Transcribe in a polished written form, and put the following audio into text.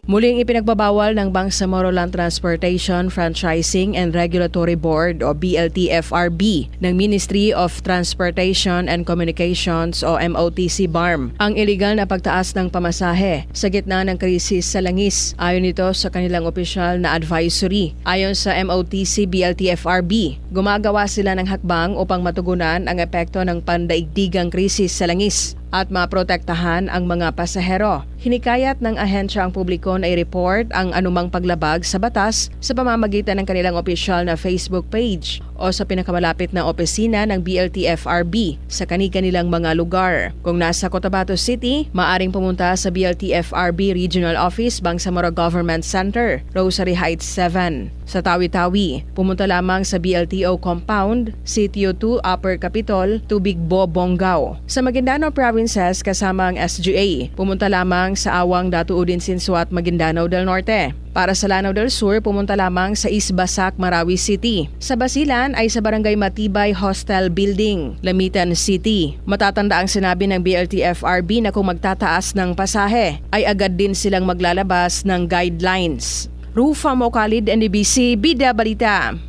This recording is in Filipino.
Muling ipinagbabawal ng Bangsamoro Land Transportation Franchising and Regulatory Board o BLTFRB ng Ministry of Transportation and Communications o MOTC BARM ang iligal na pagtaas ng pamasahe sa gitna ng krisis sa langis. Ayon ito sa kanilang opisyal na advisory. Ayon sa MOTC BLTFRB, gumagawa sila ng hakbang upang matugunan ang epekto ng pandaigdigang krisis sa langis at maprotektahan ang mga pasahero. Hinikayat ng ahensya ang publiko na i-report ang anumang paglabag sa batas sa pamamagitan ng kanilang opisyal na Facebook page o sa pinakamalapit na opisina ng BLTFRB sa kani-kanilang mga lugar. Kung nasa Cotabato City, maaring pumunta sa BLTFRB Regional Office, Bangsamoro Government Center, Rosary Heights 7. Sa Tawi-Tawi, pumunta lamang sa BLTO Compound, Sitio 2, Upper Capitol, Tubigbo, Bonggao. Sa Maguindanao Provinces kasama ang SGA, pumunta lamang sa Awang, Datuudin, Sinsuat, Maguindanao del Norte. Para sa Lanao del Sur, pumunta lamang sa Isbasak, Marawi City. Sa Basilan ay sa Barangay Matibay Hostel Building, Lamitan City. Matatanda ang sinabi ng BLTFRB na kung magtataas ng pasahe, ay agad din silang maglalabas ng guidelines. Rufa Mocalid, NDBC, Bida Balita.